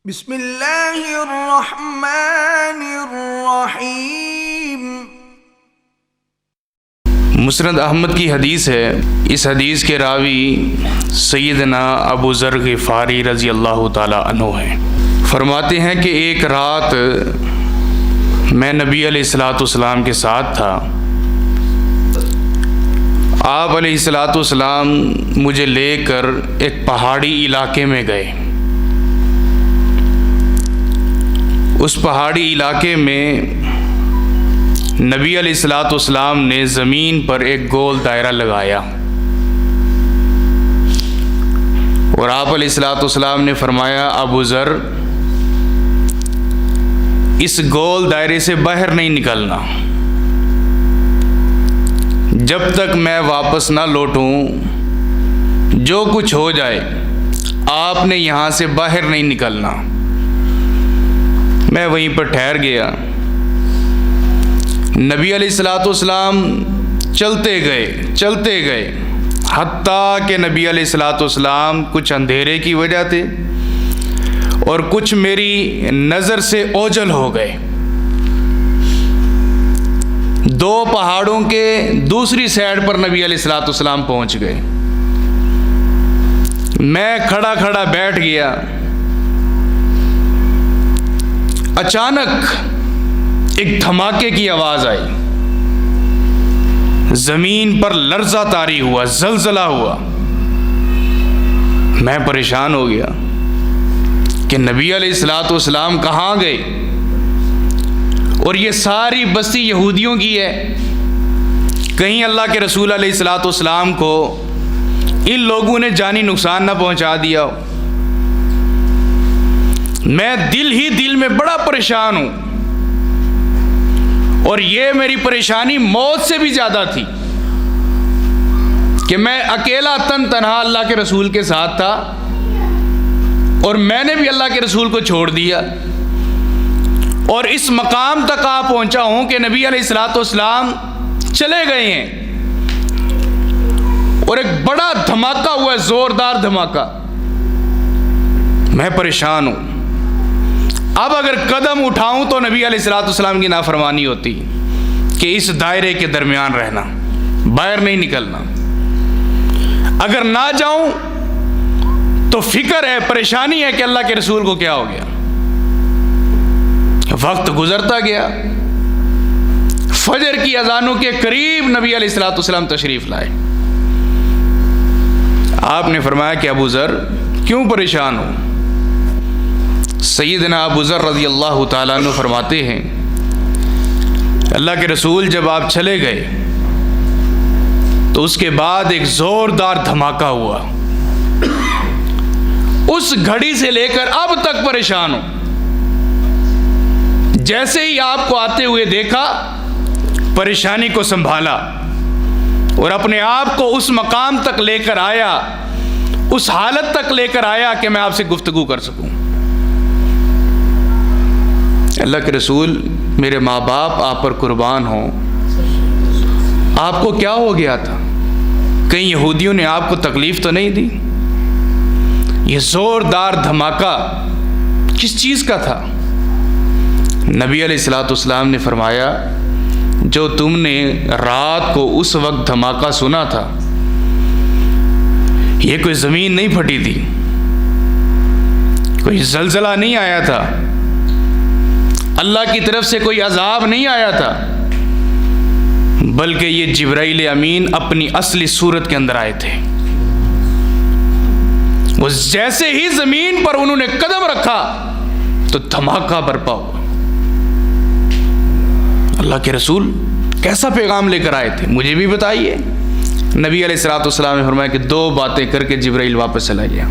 بسم اللہ الرحمن الرحیم۔ مسند احمد کی حدیث ہے۔ اس حدیث کے راوی سیدنا ابو ذر غفاری رضی اللہ تعالی عنہ ہیں۔ فرماتے ہیں کہ ایک رات میں نبی علیہ الصلوۃ والسلام کے ساتھ تھا۔ آپ علیہ الصلوۃ والسلام مجھے لے کر ایک پہاڑی علاقے میں گئے۔ اس پہاڑی علاقے میں نبی علیہ الصلوۃ والسلام نے زمین پر ایک گول دائرہ لگایا اور آپ علیہ الصلوۃ والسلام نے فرمایا، ابو ذر اس گول دائرے سے باہر نہیں نکلنا جب تک میں واپس نہ لوٹوں، جو کچھ ہو جائے آپ نے یہاں سے باہر نہیں نکلنا۔ میں وہیں پر ٹھہر گیا۔ نبی علیہ الصلوۃ والسلام چلتے گئے حتیٰ کہ نبی علیہ الصلوۃ والسلام کچھ اندھیرے کی وجہ سے اور کچھ میری نظر سے اوجھل ہو گئے۔ دو پہاڑوں کے دوسری سائڈ پر نبی علیہ الصلوۃ والسلام پہنچ گئے۔ میں کھڑا بیٹھ گیا۔ اچانک ایک دھماکے کی آواز آئی، زمین پر لرزہ طاری ہوا، زلزلہ ہوا۔ میں پریشان ہو گیا کہ نبی علیہ الصلوۃ والسلام کہاں گئے، اور یہ ساری بستی یہودیوں کی ہے۔ کہیں اللہ کے رسول علیہ الصلوۃ والسلام کو ان لوگوں نے جانی نقصان نہ پہنچا دیا ہو۔ میں دل میں بڑا پریشان ہوں، اور یہ میری پریشانی موت سے بھی زیادہ تھی کہ میں اکیلا تنہا اللہ کے رسول کے ساتھ تھا، اور میں نے بھی اللہ کے رسول کو چھوڑ دیا، اور اس مقام تک آ پہنچا ہوں کہ نبی علیہ الصلوۃ والسلام چلے گئے ہیں، اور ایک بڑا دھماکہ ہوا ہے، زوردار دھماکہ۔ میں پریشان ہوں۔ اب اگر قدم اٹھاؤں تو نبی علیہ الصلوۃ والسلام کی نافرمانی ہوتی کہ اس دائرے کے درمیان رہنا، باہر نہیں نکلنا۔ اگر نہ جاؤں تو فکر ہے، پریشانی ہے کہ اللہ کے رسول کو کیا ہو گیا۔ وقت گزرتا گیا، فجر کی اذانوں کے قریب نبی علیہ الصلوۃ والسلام تشریف لائے۔ آپ نے فرمایا کہ ابو ذر کیوں پریشان ہو؟ سیدنا ابو ذر رضی اللہ تعالیٰ عنہ فرماتے ہیں، اللہ کے رسول جب آپ چلے گئے تو اس کے بعد ایک زوردار دھماکہ ہوا۔ اس گھڑی سے لے کر اب تک پریشان ہوں۔ جیسے ہی آپ کو آتے ہوئے دیکھا، پریشانی کو سنبھالا اور اپنے آپ کو اس مقام تک لے کر آیا، اس حالت تک لے کر آیا کہ میں آپ سے گفتگو کر سکوں۔ اللہ کے رسول، میرے ماں باپ آپ پر قربان ہوں، آپ کو کیا ہو گیا تھا؟ کہیں یہودیوں نے آپ کو تکلیف تو نہیں دی؟ یہ زوردار دھماکہ کس چیز کا تھا؟ نبی علیہ الصلوۃ والسلام نے فرمایا، جو تم نے رات کو اس وقت دھماکہ سنا تھا، یہ کوئی زمین نہیں پھٹی تھی، کوئی زلزلہ نہیں آیا تھا، اللہ کی طرف سے کوئی عذاب نہیں آیا تھا، بلکہ یہ جبرائیل امین اپنی اصلی صورت کے اندر آئے تھے۔ وہ جیسے ہی زمین پر انہوں نے قدم رکھا تو دھماکہ برپا ہوا۔ اللہ کے رسول کیسا پیغام لے کر آئے تھے، مجھے بھی بتائیے۔ نبی علیہ الصلوۃ والسلام نے فرمایا کہ دو باتیں کر کے جبرائیل واپس چلا گیا۔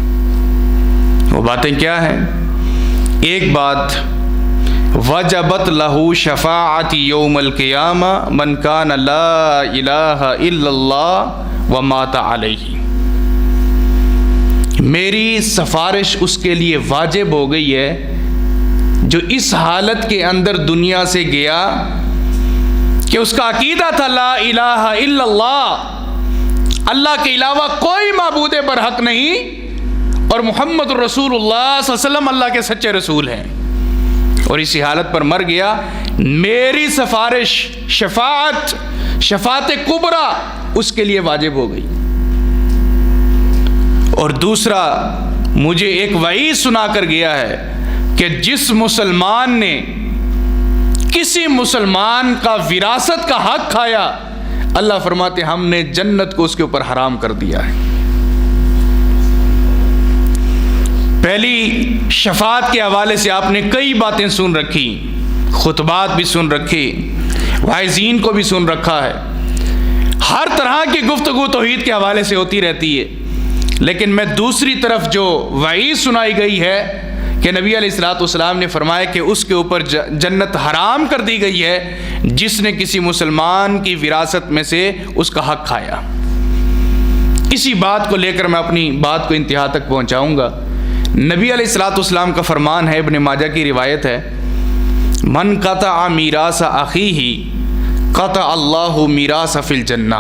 وہ باتیں کیا ہیں؟ ایک بات، وجبت لہ شفاعت یوم القیامہ من کان لا الہ الا اللہ ومات علیہ، میری سفارش اس کے لیے واجب ہو گئی ہے جو اس حالت کے اندر دنیا سے گیا کہ اس کا عقیدہ تھا لا الہ الا اللہ، اللہ کے علاوہ کوئی معبود برحق نہیں، اور محمد رسول اللہ صلی اللہ علیہ وسلم اللہ کے سچے رسول ہیں، اور اسی حالت پر مر گیا، میری سفارش شفاعت کبریٰ اس کے لیے واجب ہو گئی۔ اور دوسرا مجھے ایک وعید سنا کر گیا ہے کہ جس مسلمان نے کسی مسلمان کا وراثت کا حق کھایا، اللہ فرماتے ہم نے جنت کو اس کے اوپر حرام کر دیا ہے۔ پہلی شفاعت کے حوالے سے آپ نے کئی باتیں سن رکھی، خطبات بھی سن رکھی، واعظین کو بھی سن رکھا ہے، ہر طرح کی گفتگو توحید کے حوالے سے ہوتی رہتی ہے، لیکن میں دوسری طرف جو وعید سنائی گئی ہے کہ نبی علیہ الصلوۃ والسلام نے فرمایا کہ اس کے اوپر جنت حرام کر دی گئی ہے جس نے کسی مسلمان کی وراثت میں سے اس کا حق کھایا۔ اسی بات کو لے کر میں اپنی بات کو انتہا تک پہنچاؤں گا۔ نبی علیہ الصلوۃ والسلام کا فرمان ہے، ابن ماجہ کی روایت ہے، من قطع میراث اخیہ قطع اللہ میراث فی الجنہ،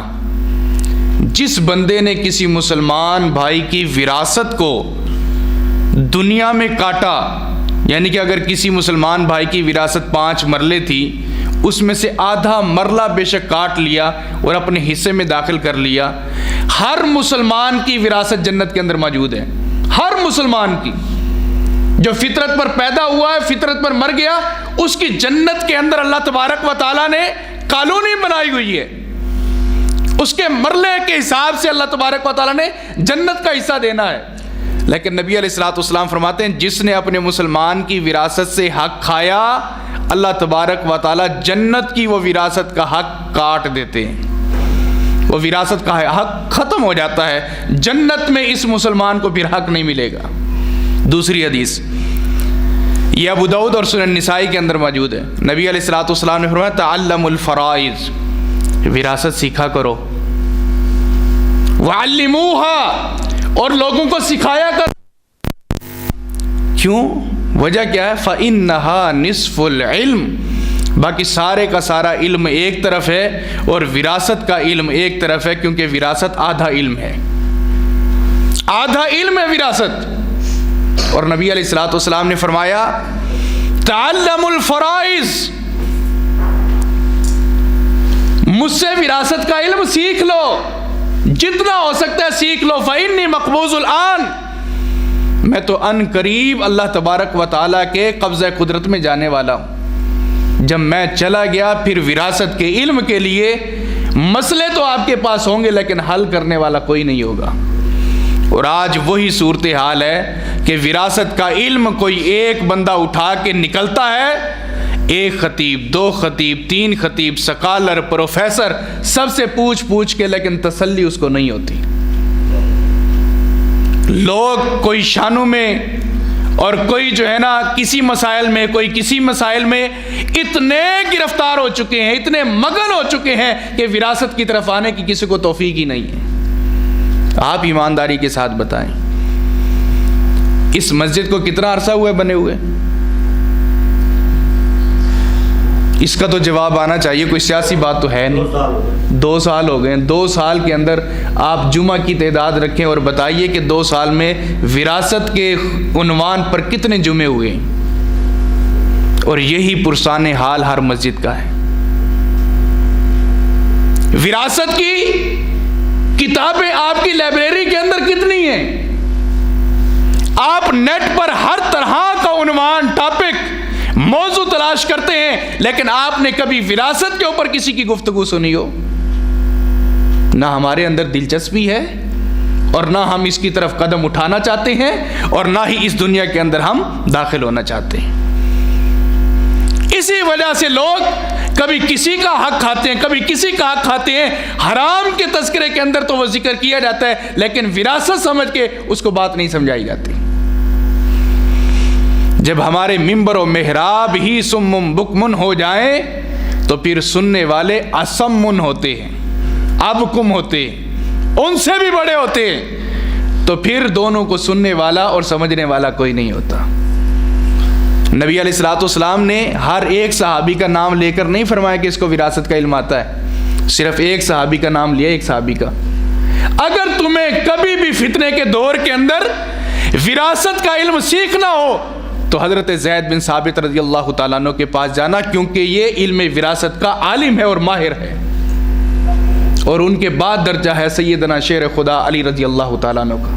جس بندے نے کسی مسلمان بھائی کی وراثت کو دنیا میں کاٹا، یعنی کہ اگر کسی مسلمان بھائی کی وراثت 5 مرلے تھی، اس میں سے آدھا مرلہ بے شک کاٹ لیا اور اپنے حصے میں داخل کر لیا، ہر مسلمان کی وراثت جنت کے اندر موجود ہے، ہر مسلمان کی، جو فطرت پر پیدا ہوا ہے، فطرت پر مر گیا، اس کی جنت کے اندر اللہ تبارک و تعالیٰ نے کالونی بنائی ہوئی ہے، اس کے مرلے کے حساب سے اللہ تبارک و تعالیٰ نے جنت کا حصہ دینا ہے۔ لیکن نبی علیہ الصلوۃ والسلام فرماتے ہیں جس نے اپنے مسلمان کی وراثت سے حق کھایا، اللہ تبارک و تعالیٰ جنت کی وہ وراثت کا حق کاٹ دیتے ہیں، وہ وراثت کا حق ختم ہو جاتا ہے، جنت میں اس مسلمان کو پھر حق نہیں ملے گا۔ دوسری حدیث یہ ابو داؤد اور سنن نسائی کے اندر موجود ہے، نبی علیہ الصلوۃ والسلام نے فرمایا تعلموا الفرائض، وراثت سیکھا کرو، وعلموها، اور لوگوں کو سکھایا کر۔ کیوں؟ وجہ کیا ہے؟ فإنها نصف العلم، باقی سارے کا سارا علم ایک طرف ہے اور وراثت کا علم ایک طرف ہے، کیونکہ وراثت آدھا علم ہے، آدھا علم ہے وراثت۔ اور نبی علیہ الصلوۃ والسلام نے فرمایا تعلموا الفرائض، مجھ سے وراثت کا علم سیکھ لو، جتنا ہو سکتا ہے سیکھ لو، فإنی مقبوض الآن، میں تو ان قریب اللہ تبارک و تعالیٰ کے قبضہ قدرت میں جانے والا ہوں، جب میں چلا گیا پھر وراثت کے علم کے لیے مسئلے تو آپ کے پاس ہوں گے لیکن حل کرنے والا کوئی نہیں ہوگا۔ اور آج وہی صورتحال ہے کہ وراثت کا علم کوئی ایک بندہ اٹھا کے نکلتا ہے، ایک خطیب، 2 خطیب، 3 خطیب، سکالر، پروفیسر، سب سے پوچھ کے، لیکن تسلی اس کو نہیں ہوتی۔ لوگ کوئی شانوں میں اور کوئی جو ہے نا کسی مسائل میں، کوئی کسی مسائل میں اتنے گرفتار ہو چکے ہیں، اتنے مگن ہو چکے ہیں کہ وراثت کی طرف آنے کی کسی کو توفیق ہی نہیں ہے۔ آپ ایمانداری کے ساتھ بتائیں، اس مسجد کو کتنا عرصہ ہوا ہے بنے ہوئے؟ اس کا تو جواب آنا چاہیے، کوئی سیاسی بات تو ہے نہیں۔ 2 سال ہو گئے ہیں، 2 سال کے اندر آپ جمعہ کی تعداد رکھیں اور بتائیے کہ 2 سال میں وراثت کے عنوان پر کتنے جمعے ہوئے ہیں، اور یہی پرسان حال ہر مسجد کا ہے۔ وراثت کی کتابیں آپ کی لائبریری کے اندر کتنی ہیں؟ آپ نیٹ پر ہر طرح کا عنوان، ٹاپک، موضوع تلاش کرتے ہیں، لیکن آپ نے کبھی وراثت کے اوپر کسی کی گفتگو سنی ہو؟ نہ ہمارے اندر دلچسپی ہے اور نہ ہم اس کی طرف قدم اٹھانا چاہتے ہیں اور نہ ہی اس دنیا کے اندر ہم داخل ہونا چاہتے ہیں۔ اسی وجہ سے لوگ کبھی کسی کا حق کھاتے ہیں، کبھی کسی کا حق کھاتے ہیں۔ حرام کے تذکرے کے اندر تو وہ ذکر کیا جاتا ہے، لیکن وراثت سمجھ کے اس کو بات نہیں سمجھائی جاتی۔ جب ہمارے ممبر و محراب ہی سمم بکمن ہو جائیں تو پھر سننے والے اسمن ہوتے ہیں، ابکم ہوتے ہیں، ان سے بھی بڑے ہوتے ہیں، تو پھر دونوں کو سننے والا اور سمجھنے والا کوئی نہیں ہوتا۔ نبی علیہ الصلوۃ والسلام نے ہر ایک صحابی کا نام لے کر نہیں فرمایا کہ اس کو وراثت کا علم آتا ہے، صرف ایک صحابی کا نام لیا، ایک صحابی کا۔ اگر تمہیں کبھی بھی فتنے کے دور کے اندر وراثت کا علم سیکھنا ہو تو حضرت زید بن ثابت رضی اللہ تعالیٰ عنہ کے پاس جانا، کیونکہ یہ علم وراثت کا عالم ہے اور ماہر ہے. اور ان کے بعد درجہ ہے سیدنا شیر خدا علی رضی اللہ تعالیٰ عنہ کا.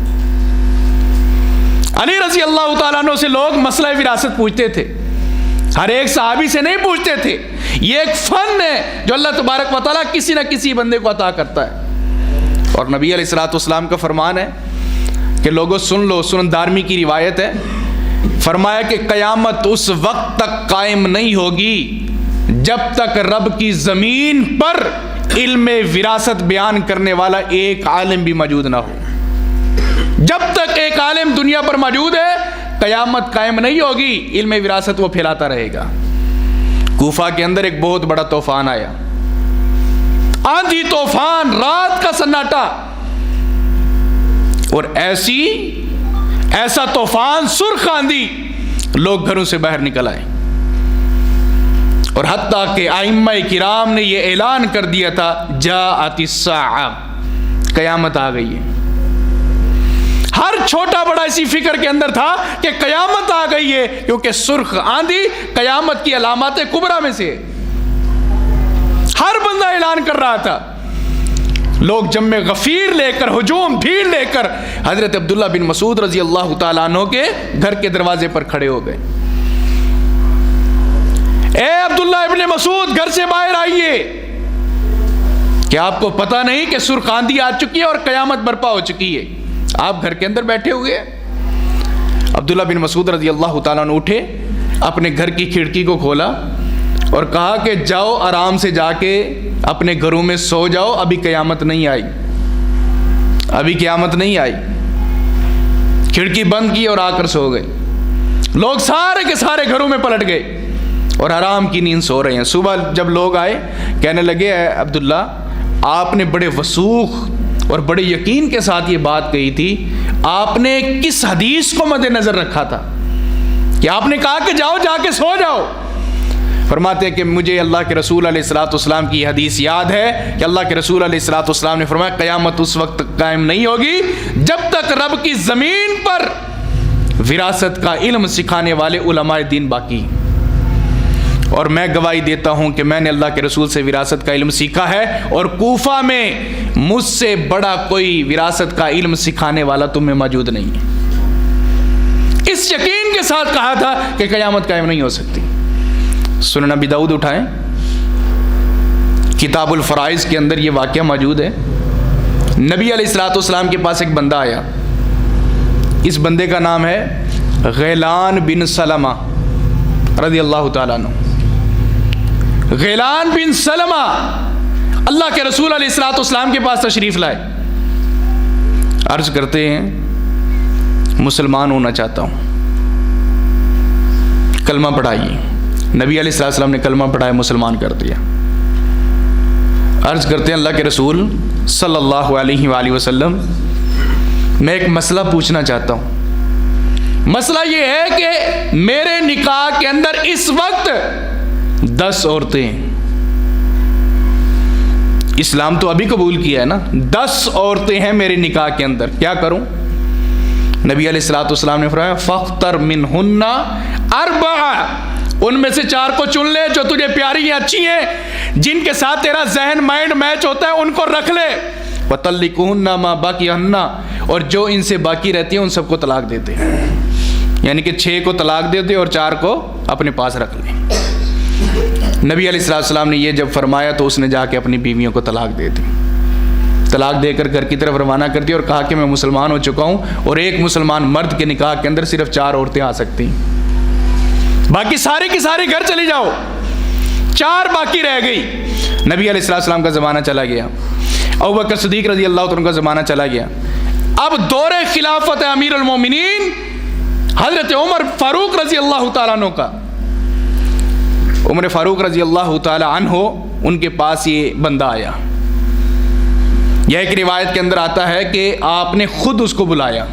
علی رضی اللہ تعالیٰ عنہ سے لوگ مسئلہ وراثت پوچھتے تھے، ہر ایک صحابی سے نہیں پوچھتے تھے. یہ ایک فن ہے جو اللہ تبارک و تعالیٰ کسی نہ کسی بندے کو عطا کرتا ہے. اور نبی علیہ الصلوۃ والسلام کا فرمان ہے کہ لوگوں سن لو، سنن دارمی کی روایت ہے، فرمایا کہ قیامت اس وقت تک قائم نہیں ہوگی جب تک رب کی زمین پر علم وراثت بیان کرنے والا ایک عالم بھی موجود نہ ہو. جب تک ایک عالم دنیا پر موجود ہے قیامت قائم نہیں ہوگی، علم وراثت وہ پھیلاتا رہے گا. کوفہ کے اندر ایک بہت بڑا طوفان آیا، آندھی طوفان، رات کا سناٹا، اور ایسا طوفان، سرخ آندھی، لوگ گھروں سے باہر نکل آئے. اور حتیٰ کہ ائمہ کرام نے یہ اعلان کر دیا تھا جاءت الساعہ، قیامت آ گئی ہے. ہر چھوٹا بڑا اسی فکر کے اندر تھا کہ قیامت آ گئی ہے، کیونکہ سرخ آندھی قیامت کی علامات کبریٰ میں سے. ہر بندہ اعلان کر رہا تھا. لوگ جمع غفیر لے کر، ہجوم بھیڑ لے کر حضرت عبداللہ بن مسعود رضی اللہ تعالیٰ عنہ کے گھر کے دروازے پر کھڑے ہو گئے. اے عبداللہ ابن مسعود، گھر سے باہر آئیے، کیا آپ کو پتہ نہیں کہ سرخ آندھی آ چکی ہے اور قیامت برپا ہو چکی ہے؟ آپ گھر کے اندر بیٹھے ہوئے. عبداللہ بن مسعود رضی اللہ تعالیٰ عنہ اٹھے، اپنے گھر کی کھڑکی کو کھولا اور کہا کہ جاؤ آرام سے جا کے اپنے گھروں میں سو جاؤ، ابھی قیامت نہیں آئی، ابھی قیامت نہیں آئی. کھڑکی بند کی اور آ کر سو گئے. لوگ سارے کے سارے گھروں میں پلٹ گئے اور آرام کی نیند سو رہے ہیں. صبح جب لوگ آئے کہنے لگے اے عبداللہ، آپ نے بڑے وثوق اور بڑے یقین کے ساتھ یہ بات کہی تھی، آپ نے کس حدیث کو مد نظر رکھا تھا کہ آپ نے کہا کہ جاؤ جا کے سو جاؤ؟ فرماتے ہیں کہ مجھے اللہ کے رسول علیہ الصلوۃ والسلام کی یہ حدیث یاد ہے کہ اللہ کے رسول علیہ الصلوۃ والسلام نے فرمایا قیامت اس وقت قائم نہیں ہوگی جب تک رب کی زمین پر وراثت کا علم سکھانے والے علماء دین باقی. اور میں گواہی دیتا ہوں کہ میں نے اللہ کے رسول سے وراثت کا علم سیکھا ہے، اور کوفہ میں مجھ سے بڑا کوئی وراثت کا علم سکھانے والا تم میں موجود نہیں ہے. اس یقین کے ساتھ کہا تھا کہ قیامت قائم نہیں ہو سکتی. سنن ابی داؤد اٹھائیں، کتاب الفرائض کے اندر یہ واقعہ موجود ہے. نبی علیہ الصلوۃ والسلام کے پاس ایک بندہ آیا. اس بندے کا نام ہے غیلان بن سلمہ رضی اللہ تعالیٰ عنہ. غیلان بن سلمہ اللہ کے رسول علیہ الصلوۃ والسلام کے پاس تشریف لائے. عرض کرتے ہیں مسلمان ہونا چاہتا ہوں، کلمہ پڑھائیے. نبی علیہ الصلوۃ والسلام نے کلمہ پڑھایا، مسلمان کر دیا. عرض کرتے ہیں اللہ کے رسول صلی اللہ علیہ وآلہ وسلم، میں ایک مسئلہ پوچھنا چاہتا ہوں. مسئلہ یہ ہے کہ میرے نکاح کے اندر اس وقت 10 عورتیں ہیں. اسلام تو ابھی قبول کیا ہے نا، 10 عورتیں ہیں میرے نکاح کے اندر، کیا کروں؟ نبی علیہ الصلوۃ والسلام نے فرمایا فاختر منہن 4، ان میں سے 4 کو چن لے جو تجھے پیاری ہیں، اچھی ہیں، جن کے ساتھ تیرا ذہن مائنڈ میچ ہوتا ہے، ان کو رکھ لے. وَطَلِّقُهُنَّ مَا بَقِيَهُنَّ، اور جو ان سے باقی رہتی ہیں ان سب کو طلاق دیتے ہیں. یعنی کہ 6 کو طلاق دیتے اور 4 کو اپنے پاس رکھ لیں. نبی علیہ السلام نے یہ جب فرمایا تو اس نے جا کے اپنی بیویوں کو طلاق دے دی. طلاق دے کر گھر کی طرف روانہ کر دیا اور کہا کہ میں مسلمان ہو چکا ہوں، اور ایک مسلمان مرد کے نکاح کے اندر صرف 4 عورتیں آ سکتی ہیں، باقی سارے کی ساری گھر چلی جاؤ. 4 باقی رہ گئی. نبی علیہ السلام کا زمانہ چلا گیا، ابوبکر صدیق رضی اللہ عنہ کا زمانہ چلا گیا. اب دور خلافت امیر المومنین حضرت عمر فاروق رضی اللہ تعالیٰ عنہ کا. عمر فاروق رضی اللہ تعالیٰ عنہ ان کے پاس یہ بندہ آیا. یہ ایک روایت کے اندر آتا ہے کہ آپ نے خود اس کو بلایا.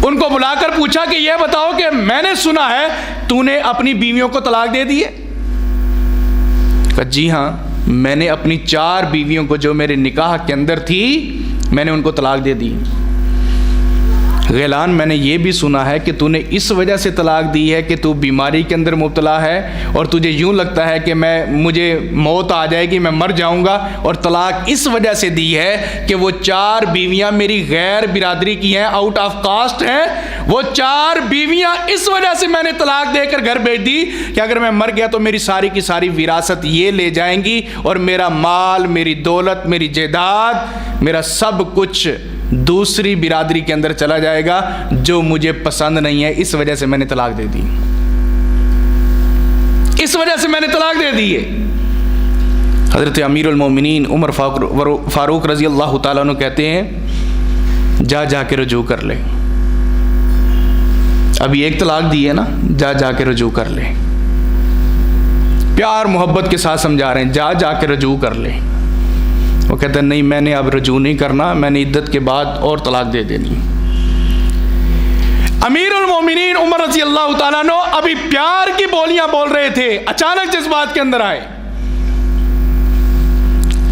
ان کو بلا کر پوچھا کہ یہ بتاؤ کہ میں نے سنا ہے تو نے اپنی بیویوں کو طلاق دے دی ہے؟ کہا جی ہاں، میں نے اپنی 4 بیویوں کو جو میرے نکاح کے اندر تھی میں نے ان کو طلاق دے دی. غیلان میں نے یہ بھی سنا ہے کہ تو نے اس وجہ سے طلاق دی ہے کہ تو بیماری کے اندر مبتلا ہے اور تجھے یوں لگتا ہے کہ مجھے موت آ جائے گی، میں مر جاؤں گا، اور طلاق اس وجہ سے دی ہے کہ وہ 4 بیویاں میری غیر برادری کی ہیں، آؤٹ آف کاسٹ ہیں، وہ 4 بیویاں اس وجہ سے میں نے طلاق دے کر گھر بھیج دی کہ اگر میں مر گیا تو میری ساری کی ساری وراثت یہ لے جائیں گی اور میرا مال، میری دولت، میری جائیداد، میرا سب کچھ دوسری برادری کے اندر چلا جائے گا جو مجھے پسند نہیں ہے، اس وجہ سے میں نے طلاق دے دی، اس وجہ سے میں نے طلاق دے دی ہے۔ حضرت امیر المومنین عمر فاروق رضی اللہ تعالیٰ عنہ کہتے ہیں جا کے رجوع کر لے، ابھی ایک طلاق دی ہے نا، جا کے رجوع کر لے، پیار محبت کے ساتھ سمجھا رہے ہیں جا کے رجوع کر لے۔ وہ کہتا ہے نہیں، میں نے اب رجوع نہیں کرنا، میں نے عدت کے بعد اور طلاق دے دینی۔ امیر المومنین عمر رضی اللہ تعالیٰ عنہ ابھی پیار کی بولیاں بول رہے تھے، اچانک جذبات کے اندر آئے،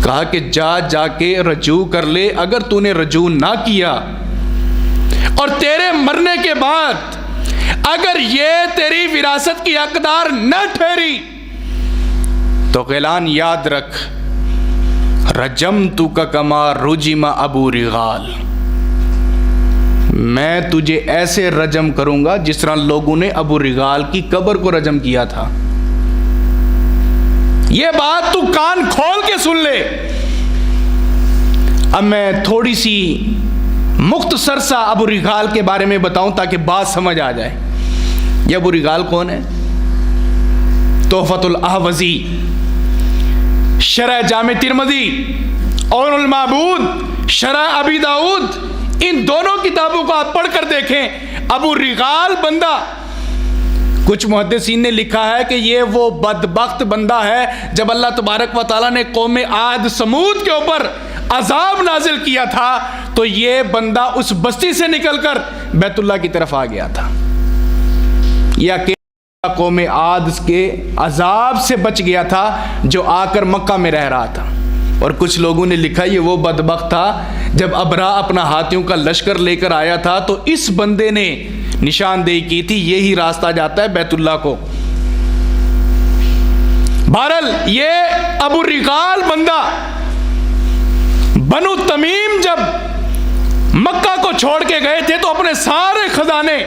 کہا کہ جا کے رجوع کر لے، اگر تو نے رجوع نہ کیا اور تیرے مرنے کے بعد اگر یہ تیری وراثت کی حقدار نہ ٹھہری تو غیلان یاد رکھ، رجمتک کما رجم ابو رغال، میں تجھے ایسے رجم کروں گا جس طرح لوگوں نے ابو رغال کی قبر کو رجم کیا تھا۔ یہ بات تو کان کھول کے سن لے۔ اب میں تھوڑی سی مختصر سا ابو رغال کے بارے میں بتاؤں تاکہ بات سمجھ آ جائے۔ یہ ابو رغال کون ہے؟ تحفۃ الاحوذی، شرح جامع ترمذی، عون المعبود، شرح ابی داؤد، ان دونوں کتابوں کو آپ پڑھ کر دیکھیں۔ ابو رغال بندہ، کچھ محدثین نے لکھا ہے کہ یہ وہ بدبخت بندہ ہے جب اللہ تبارک و تعالیٰ نے قوم عاد سمود کے اوپر عذاب نازل کیا تھا تو یہ بندہ اس بستی سے نکل کر بیت اللہ کی طرف آ گیا تھا، یا کہ قوم عاد کے عذاب سے بچ گیا تھا جو آ کر مکہ میں رہ رہا تھا۔ اور کچھ لوگوں نے لکھا یہ وہ بدبخت تھا جب ابرا اپنا ہاتھیوں کا لشکر لے کر آیا تھا تو اس بندے نے نشاندہی کی تھی یہی راستہ جاتا ہے بیت اللہ کو۔ بہرحال یہ ابو رغال بندہ بنو تمیم جب مکہ کو چھوڑ کے گئے تھے تو اپنے سارے خزانے،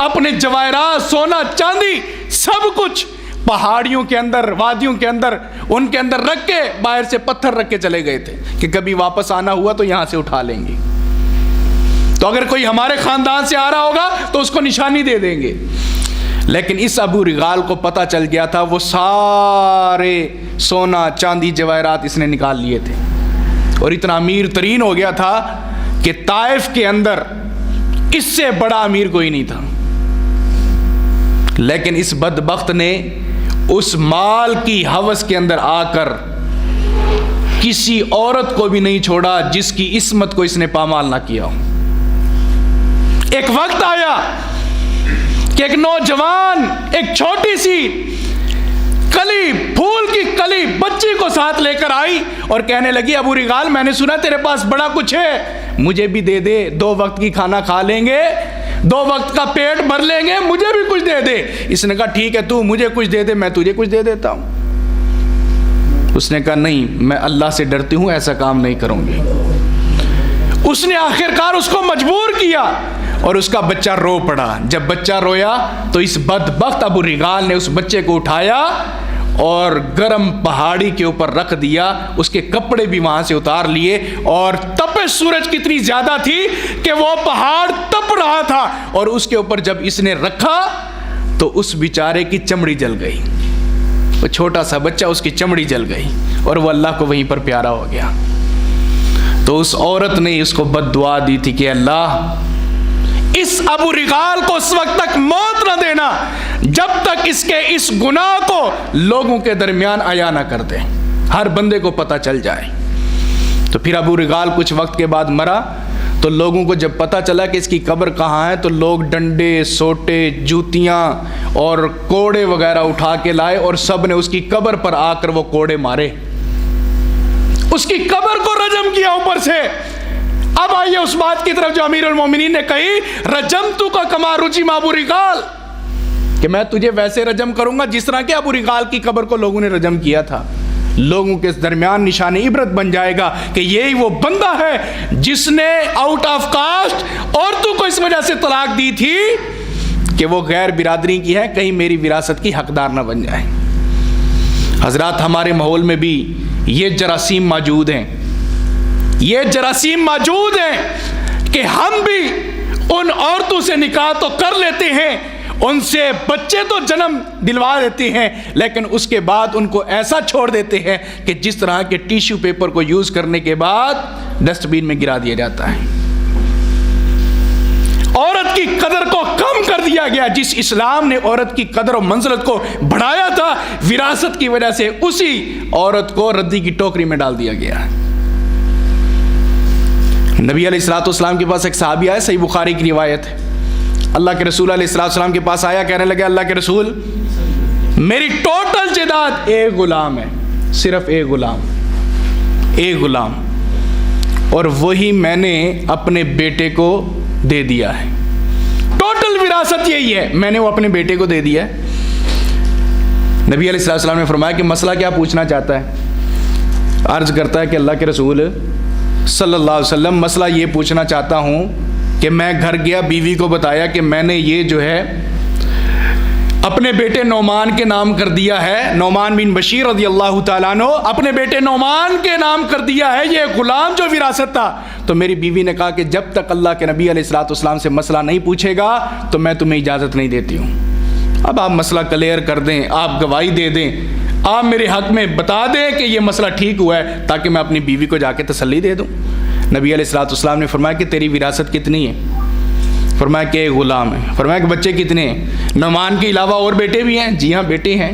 اپنے جواہرات، سونا چاندی، سب کچھ پہاڑیوں کے اندر، وادیوں کے اندر، ان کے اندر رکھ کے باہر سے پتھر رکھ کے چلے گئے تھے کہ کبھی واپس آنا ہوا تو یہاں سے اٹھا لیں گے، تو اگر کوئی ہمارے خاندان سے آ رہا ہوگا تو اس کو نشانی دے دیں گے۔ لیکن اس ابو رغال کو پتہ چل گیا تھا، وہ سارے سونا چاندی جواہرات اس نے نکال لیے تھے اور اتنا امیر ترین ہو گیا تھا کہ طائف کے اندر اس سے بڑا امیر کوئی نہیں تھا۔ لیکن اس بدبخت نے اس مال کی ہوس کے اندر آ کر کسی عورت کو بھی نہیں چھوڑا جس کی عصمت کو اس نے پامال نہ کیا ہو۔ ایک وقت آیا کہ ایک نوجوان ایک چھوٹی سی کلی، پھول کی کلی بچی کو ساتھ لے کر آئی اور کہنے لگی ابو رغال میں نے سنا تیرے پاس بڑا کچھ ہے، مجھے بھی دے دے، 2 وقت کی کھانا کھا لیں گے، 2 وقت کا پیٹ بھر لیں گے، مجھے بھی کچھ دے دے۔ اس نے کہا ٹھیک ہے، تو مجھے کچھ دے دے، میں تجھے کچھ دے دیتا ہوں۔ اس نے کہا نہیں، میں اللہ سے ڈرتی ہوں، ایسا کام نہیں کروں گی۔ اس نے آخر کار اس کو مجبور کیا اور اس کا بچہ رو پڑا۔ جب بچہ رویا تو اس بدبخت ابو رغال نے اس بچے کو اٹھایا اور گرم پہاڑی کے اوپر رکھ دیا، اس کے کپڑے بھی وہاں سے اتار لیے، اور تپش سورج کتنی زیادہ تھی کہ وہ پہاڑ تپ رہا تھا، اور اس کے اوپر جب اس نے رکھا تو اس بیچارے کی چمڑی جل گئی، وہ چھوٹا سا بچہ، اس کی چمڑی جل گئی اور وہ اللہ کو وہیں پر پیارا ہو گیا۔ تو اس عورت نے اس کو بد دعا دی تھی کہ اللہ اس ابو رغال کو اس وقت تک موت نہ دینا جب تک اس کے اس گناہ کو لوگوں کے درمیان عیاں نہ کر دے، ہر بندے کو پتہ چل جائے۔ تو پھر ابو رغال کچھ وقت کے بعد مرا تو لوگوں کو جب پتہ چلا کہ اس کی قبر کہاں ہے تو لوگ ڈنڈے، سوٹے، جوتیاں اور کوڑے وغیرہ اٹھا کے لائے اور سب نے اس کی قبر پر آ کر وہ کوڑے مارے، اس کی قبر کو رجم کیا اوپر سے۔ اب آئیے اس بات کی طرف جو امیر المومنین نے کہی، رجمتو کا کما رجم ابو رغال، کہ میں تجھے ویسے رجم کروں گا جس طرح کہ ابو رغال کی قبر کو لوگوں نے رجم کیا تھا۔ لوگوں کے درمیان نشان عبرت بن جائے گا کہ یہی وہ بندہ ہے جس نے آؤٹ آف کاسٹ عورتوں کو اس وجہ سے طلاق دی تھی کہ وہ غیر برادری کی ہے، کہیں میری وراثت کی حقدار نہ بن جائے۔ حضرات، ہمارے ماحول میں بھی یہ جراثیم موجود ہیں، یہ جراثیم موجود ہیں کہ ہم بھی ان عورتوں سے نکاح تو کر لیتے ہیں، ان سے بچے تو جنم دلوا دیتے ہیں، لیکن اس کے بعد ان کو ایسا چھوڑ دیتے ہیں کہ جس طرح کے ٹیشو پیپر کو یوز کرنے کے بعد ڈسٹ بین میں گرا دیا جاتا ہے۔ عورت کی قدر کو کم کر دیا گیا۔ جس اسلام نے عورت کی قدر و منزلت کو بڑھایا تھا، وراثت کی وجہ سے اسی عورت کو ردی کی ٹوکری میں ڈال دیا گیا۔ نبی علیہ الصلوۃ والسلام کے پاس ایک صحابی آیا، صحیح بخاری کی روایت ہے، اللہ کے رسول علیہ الصلوۃ والسلام کے پاس آیا، کہنے لگا اللہ کے رسول میری ٹوٹل جائیداد ایک غلام ہے، صرف ایک غلام، اور وہی میں نے اپنے بیٹے کو دے دیا ہے، ٹوٹل وراثت یہی ہے، میں نے وہ اپنے بیٹے کو دے دیا ہے۔ نبی علیہ الصلوۃ والسلام نے فرمایا کہ مسئلہ کیا پوچھنا چاہتا ہے؟ عرض کرتا ہے کہ اللہ کے رسول صلی اللہ علیہ وسلم مسئلہ یہ پوچھنا چاہتا ہوں کہ میں گھر گیا، بیوی کو بتایا کہ میں نے یہ جو ہے اپنے بیٹے نعمان کے نام کر دیا ہے، نعمان بن بشیر رضی اللہ تعالیٰ عنہ، اپنے بیٹے نعمان کے نام کر دیا ہے یہ غلام جو وراثت تھا۔ تو میری بیوی نے کہا کہ جب تک اللہ کے نبی علیہ الصلوۃ والسلام سے مسئلہ نہیں پوچھے گا تو میں تمہیں اجازت نہیں دیتی ہوں۔ اب آپ مسئلہ کلیئر کر دیں، آپ گواہی دے دیں، آپ میرے حق میں بتا دیں کہ یہ مسئلہ ٹھیک ہوا ہے، تاکہ میں اپنی بیوی کو جا کے تسلی دے دوں۔ نبی علیہ الصلوۃ والسلام نے فرمایا کہ تیری وراثت کتنی ہے؟ فرمایا کہ ایک غلام ہے۔ فرمایا کہ بچے کتنے ہیں؟ نعمان کے علاوہ اور بیٹے بھی ہیں؟ جی ہاں بیٹے ہیں۔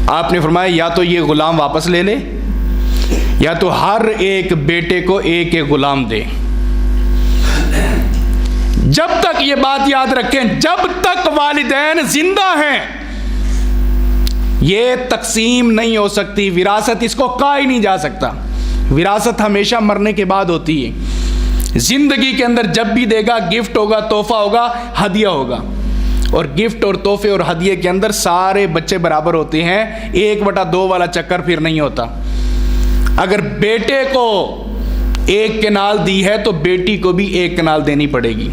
آپ نے فرمایا یا تو یہ غلام واپس لے لے یا تو ہر ایک بیٹے کو ایک ایک غلام دے۔ جب تک یہ بات یاد رکھیں، جب تک والدین زندہ ہیں یہ تقسیم نہیں ہو سکتی، وراثت اس کو کہا ہی نہیں جا سکتا۔ وراثت ہمیشہ مرنے کے بعد ہوتی ہے۔ زندگی کے اندر جب بھی دے گا گفٹ ہوگا، تحفہ ہوگا، ہدیہ ہوگا، اور گفٹ اور تحفے اور ہدیے کے اندر سارے بچے برابر ہوتے ہیں، 1/2 والا چکر پھر نہیں ہوتا۔ اگر بیٹے کو 1 کنال دی ہے تو بیٹی کو بھی 1 کنال دینی پڑے گی۔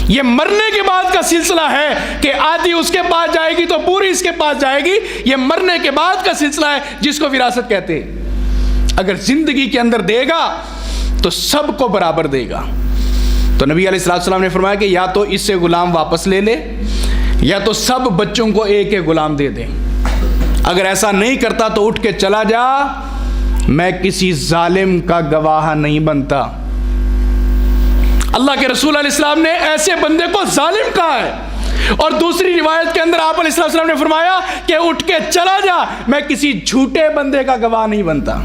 یہ مرنے کے بعد کا سلسلہ ہے کہ آدھی اس کے پاس جائے گی تو پوری اس کے پاس جائے گی، یہ مرنے کے بعد کا سلسلہ ہے جس کو وراثت کہتے ہیں۔ اگر زندگی کے اندر دے گا تو سب کو برابر دے گا۔ تو نبی علیہ الصلوۃ والسلام نے فرمایا کہ یا تو اس سے غلام واپس لے لے یا تو سب بچوں کو ایک ایک غلام دے دے۔ اگر ایسا نہیں کرتا تو اٹھ کے چلا جا، میں کسی ظالم کا گواہ نہیں بنتا۔ اللہ کے رسول علیہ السلام نے ایسے بندے کو ظالم کہا ہے، اور دوسری روایت کے اندر آپ علیہ السلام نے فرمایا کہ اٹھ کے چلا جا، میں کسی جھوٹے بندے کا گواہ نہیں بنتا۔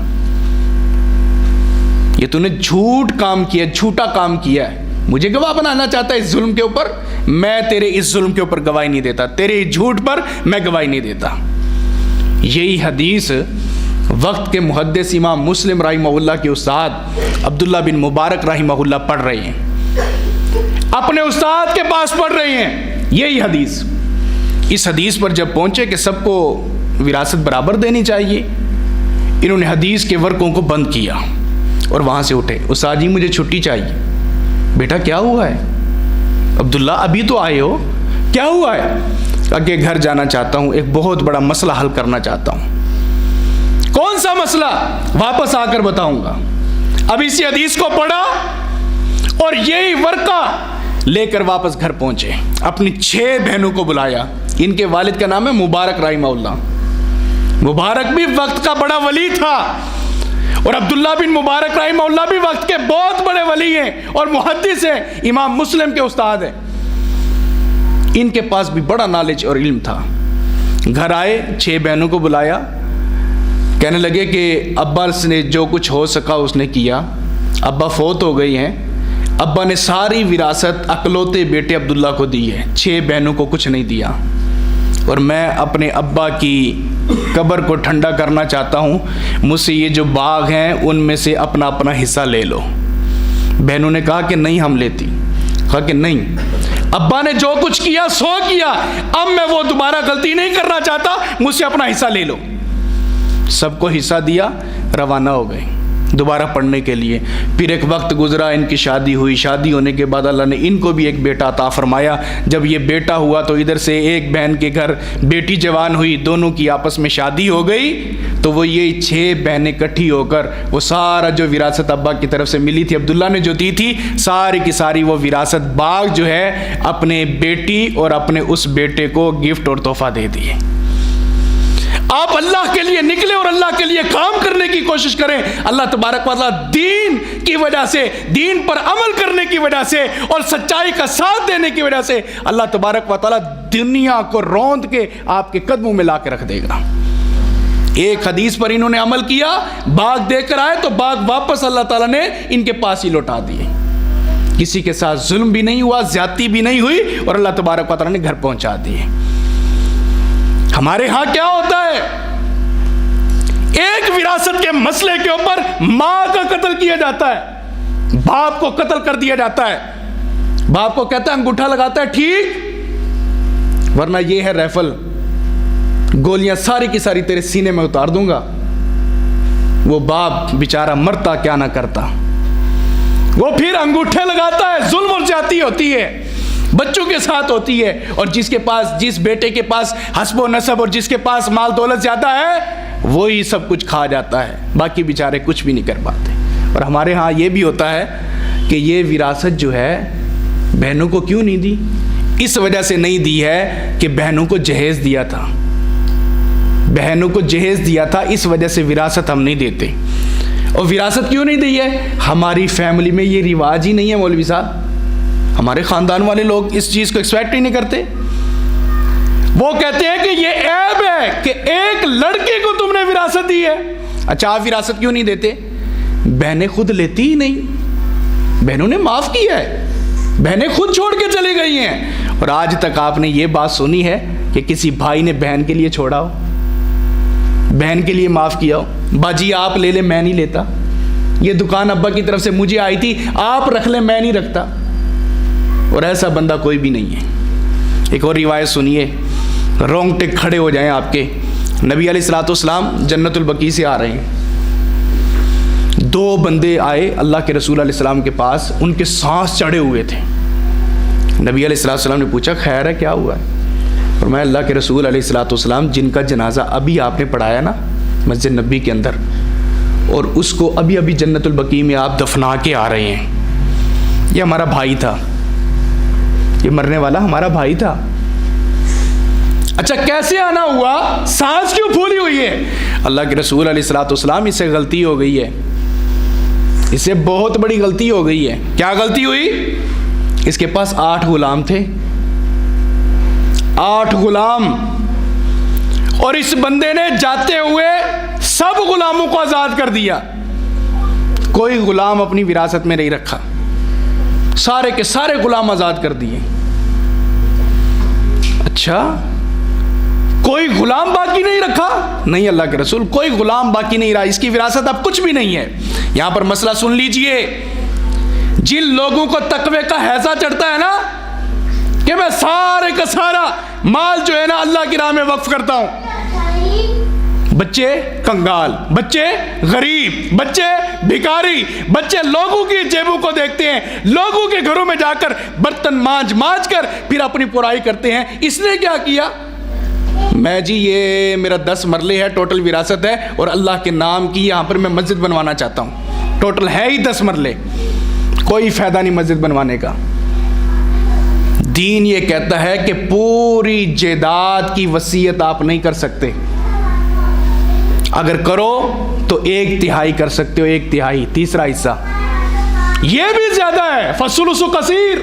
یہ تو نے جھوٹ کام کیا، جھوٹا کام کیا ہے، مجھے گواہ بنانا چاہتا ہے اس ظلم کے اوپر، میں تیرے اس ظلم کے اوپر گواہی نہیں دیتا، تیرے جھوٹ پر میں گواہی نہیں دیتا۔ یہی حدیث وقت کے محدث امام مسلم رحمہ اللہ کے استاد عبداللہ بن مبارک رحمہ اللہ پڑھ رہے ہیں، اپنے استاد کے پاس پڑھ رہے ہیں یہی حدیث۔ اس حدیث پر جب پہنچے کہ سب کو وراثت برابر دینی چاہیے، انہوں نے حدیث کے ورقوں کو بند کیا اور وہاں سے اٹھے، استاد جی مجھے چھٹی چاہیے۔ بیٹا کیا ہوا ہے؟ عبداللہ ابھی تو آئے ہو، کیا ہوا ہے؟ کہ گھر جانا چاہتا ہوں، ایک بہت بڑا مسئلہ حل کرنا چاہتا ہوں۔ کون سا مسئلہ؟ واپس آ کر بتاؤں گا۔ اب اسی حدیث کو پڑھا اور یہی ورقہ لے کر واپس گھر پہنچے، اپنی 6 بہنوں کو بلایا۔ ان کے والد کا نام ہے مبارک رحمہ اللہ۔ مبارک بھی وقت کا بڑا ولی تھا، اور عبداللہ بن مبارک رحمہ اللہ بھی وقت کے بہت بڑے ولی ہیں اور محدث ہیں، امام مسلم کے استاد ہیں۔ ان کے پاس بھی بڑا نالج اور علم تھا۔ گھر آئے، 6 بہنوں کو بلایا، کہنے لگے کہ ابا نے جو کچھ ہو سکا اس نے کیا، ابا فوت ہو گئی ہیں، ابا نے ساری وراثت اکلوتے بیٹے عبداللہ کو دی ہے، 6 بہنوں کو کچھ نہیں دیا، اور میں اپنے ابا کی قبر کو ٹھنڈا کرنا چاہتا ہوں، مجھ سے یہ جو باغ ہیں ان میں سے اپنا اپنا حصہ لے لو۔ بہنوں نے کہا کہ نہیں ہم لیتی. کہا کہ نہیں، ابا نے جو کچھ کیا سو کیا، اب میں وہ دوبارہ غلطی نہیں کرنا چاہتا، مجھ سے اپنا حصہ لے لو. سب کو حصہ دیا، روانہ ہو گئے دوبارہ پڑھنے کے لیے. پھر ایک وقت گزرا، ان کی شادی ہوئی. شادی ہونے کے بعد اللہ نے ان کو بھی ایک بیٹا عطا فرمایا. جب یہ بیٹا ہوا تو ادھر سے ایک بہن کے گھر بیٹی جوان ہوئی، دونوں کی آپس میں شادی ہو گئی. تو وہ یہ 6 بہنیں اکٹھی ہو کر وہ سارا جو وراثت ابا کی طرف سے ملی تھی، عبداللہ نے جو دی تھی، ساری کی ساری وہ وراثت باغ جو ہے اپنے بیٹی اور اپنے اس بیٹے کو گفٹ اور تحفہ دے دیے. آپ اللہ کے لیے نکلے اور اللہ کے لیے کام کرنے کی کوشش کریں. اللہ تبارک و تعالیٰ دین کی وجہ سے، دین پر عمل کرنے کی وجہ سے اور سچائی کا ساتھ دینے کی وجہ سے اللہ تبارک و تعالیٰ دنیا کو روند کے آپ کے قدموں میں لا کے رکھ دے گا. ایک حدیث پر انہوں نے عمل کیا، باغ دے کر آئے تو باغ واپس اللہ تعالیٰ نے ان کے پاس ہی لوٹا دیے. کسی کے ساتھ ظلم بھی نہیں ہوا، زیادتی بھی نہیں ہوئی، اور اللہ تبارک و تعالیٰ نے گھر پہنچا دیے. ہمارے ہاں کیا ہوتا ہے؟ ایک وراثت کے مسئلے کے اوپر ماں کا قتل کیا جاتا ہے، باپ کو قتل کر دیا جاتا ہے. باپ کو کہتا ہے انگوٹھا لگاتا ہے ٹھیک، ورنہ یہ ہے ریفل، گولیاں ساری کی ساری تیرے سینے میں اتار دوں گا. وہ باپ بیچارہ مرتا کیا نہ کرتا، وہ پھر انگوٹھے لگاتا ہے. ظلم اور زیادتی ہوتی ہے، بچوں کے ساتھ ہوتی ہے، اور جس بیٹے کے پاس حسب و نسب اور جس کے پاس مال دولت زیادہ ہے وہی سب کچھ کھا جاتا ہے، باقی بیچارے کچھ بھی نہیں کر پاتے. اور ہمارے ہاں یہ بھی ہوتا ہے کہ یہ وراثت جو ہے بہنوں کو کیوں نہیں دی؟ اس وجہ سے نہیں دی ہے کہ بہنوں کو جہیز دیا تھا، بہنوں کو جہیز دیا تھا، اس وجہ سے وراثت ہم نہیں دیتے. اور وراثت کیوں نہیں دی ہے؟ ہماری فیملی میں یہ رواج ہی نہیں ہے مولوی صاحب. ہمارے خاندان والے لوگ اس چیز کو ایکسپیکٹ ہی نہیں کرتے. وہ کہتے ہیں کہ یہ عیب ہے کہ ایک لڑکے کو تم نے وراثت دی ہے. اچھا آپ وراثت کیوں نہیں دیتے؟ بہنیں خود لیتی ہی نہیں، بہنوں نے معاف کیا ہے، بہنیں خود چھوڑ کے چلی گئی ہیں. اور آج تک آپ نے یہ بات سنی ہے کہ کسی بھائی نے بہن کے لیے چھوڑا ہو، بہن کے لیے معاف کیا ہو؟ باجی آپ لے لیں میں نہیں لیتا، یہ دکان ابا کی طرف سے مجھے آئی تھی آپ رکھ لیں میں نہیں رکھتا. اور ایسا بندہ کوئی بھی نہیں ہے. ایک اور روایت سنیے، رونگٹے کھڑے ہو جائیں آپ کے. نبی علیہ الصلوۃ والسلام جنت البقیع سے آ رہے ہیں، 2 بندے آئے اللہ کے رسول علیہ السلام کے پاس، ان کے سانس چڑھے ہوئے تھے. نبی علیہ الصلوۃ والسلام نے پوچھا خیر ہے کیا ہوا ہے؟ فرمایا اللہ کے رسول علیہ الصلوۃ والسلام جن کا جنازہ ابھی آپ نے پڑھایا نا مسجد نبی کے اندر، اور اس کو ابھی ابھی جنت البقیع میں آپ دفنا کے آ رہے ہیں، یہ ہمارا بھائی تھا، یہ مرنے والا ہمارا بھائی تھا. اچھا کیسے آنا ہوا؟ سانس کیوں پھولی ہوئی ہے؟ اللہ کے رسول علیہ الصلوۃ والسلام اس سے غلطی ہو گئی ہے، اس سے بہت بڑی غلطی ہو گئی ہے. کیا غلطی ہوئی؟ اس کے پاس 8 غلام تھے، 8 غلام، اور اس بندے نے جاتے ہوئے سب غلاموں کو آزاد کر دیا، کوئی غلام اپنی وراثت میں نہیں رکھا، سارے کے سارے غلام آزاد کر دیے. اچھا کوئی غلام باقی نہیں رکھا؟ نہیں اللہ کے رسول کوئی غلام باقی نہیں رہا، اس کی وراثت اب کچھ بھی نہیں ہے. یہاں پر مسئلہ سن لیجئے، جن لوگوں کو تقوی کا ہیضہ چڑھتا ہے نا کہ میں سارے کا سارا مال جو ہے نا اللہ کی راہ میں وقف کرتا ہوں، بچے کنگال، بچے غریب، بچے بھکاری، بچے لوگوں کی جیبوں کو دیکھتے ہیں، لوگوں کے گھروں میں جا کر برتن مانج کر پھر اپنی پرائی کرتے ہیں. اس نے کیا کیا؟ میں جی یہ میرا 10 مرلے ہے ٹوٹل وراثت ہے، اور اللہ کے نام کی یہاں پر میں مسجد بنوانا چاہتا ہوں، ٹوٹل ہے ہی 10 مرلے، کوئی فائدہ نہیں مسجد بنوانے کا. دین یہ کہتا ہے کہ پوری جائیداد کی وصیت آپ نہیں کر سکتے، اگر کرو تو 1/3 کر سکتے ہو، 1/3، تیسرا حصہ، یہ بھی زیادہ ہے. فالثلث کثیر،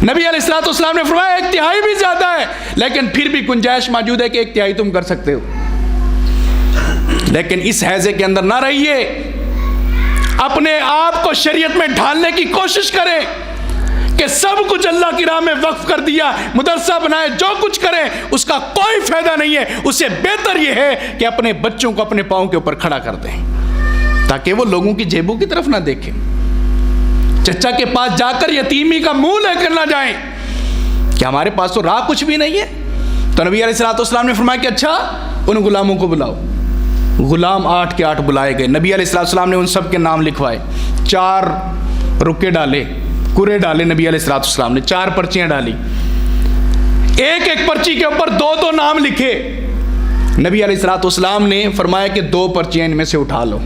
نبی علیہ الصلوۃ والسلام نے فرمایا 1/3 بھی زیادہ ہے، لیکن پھر بھی گنجائش موجود ہے کہ 1/3 تم کر سکتے ہو. لیکن اس حیضے کے اندر نہ رہیے، اپنے آپ کو شریعت میں ڈھالنے کی کوشش کریں کہ سب کچھ اللہ کی راہ میں وقف کر دیا، مدرسہ بنائے، جو کچھ کریں اس کا کوئی فائدہ نہیں ہے. اس سے بہتر یہ ہے کہ اپنے بچوں کو اپنے پاؤں کے اوپر کھڑا کر دیں تاکہ وہ لوگوں کی جیبوں کی طرف نہ دیکھیں. چچا کے پاس جا کر یتیمی کا منہ لے کر نہ جائیں کہ ہمارے پاس تو راہ کچھ بھی نہیں ہے. تو نبی علیہ الصلوۃ والسلام نے فرمایا کہ اچھا ان غلاموں کو بلاؤ. غلام 8 کے 8 بلائے گئے. نبی علیہ الصلوۃ والسلام نے ان سب کے نام لکھوائے. 4 رکے ڈالے, کرے ڈالے. نبی علیہ الصلوۃ والسلام نے 4 پرچیاں ڈالی. ایک ایک پرچی کے اوپر 2 نام لکھے. نبی علیہ الصلوۃ والسلام نے فرمایا کہ 2 پرچیاں ان میں سے اٹھا لو.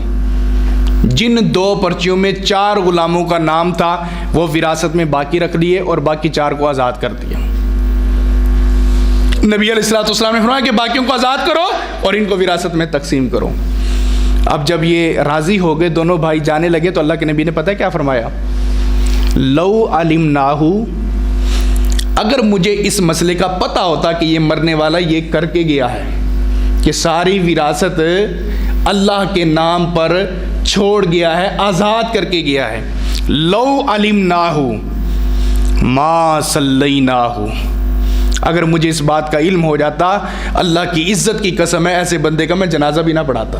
جن 2 پرچیوں میں 4 غلاموں کا نام تھا وہ وراثت میں باقی رکھ لیے اور باقی 4 کو آزاد کر دیا. نبی علیہ الصلوۃ والسلام نے فرمایا کہ باقیوں کو آزاد کرو اور ان کو وراثت میں تقسیم کرو. اب جب یہ راضی ہو گئے, دونوں بھائی جانے لگے, تو اللہ کے نبی نے پتہ ہے کیا فرمایا؟ لو علمناہ, اگر مجھے اس مسئلے کا پتہ ہوتا کہ یہ مرنے والا یہ کر کے گیا ہے کہ ساری وراثت اللہ کے نام پر چھوڑ گیا ہے, آزاد کر کے گیا ہے, لو علمناہ ما صلیناہ, اگر مجھے اس بات کا علم ہو جاتا, اللہ کی عزت کی قسم ہے ایسے بندے کا میں جنازہ بھی نہ پڑھاتا.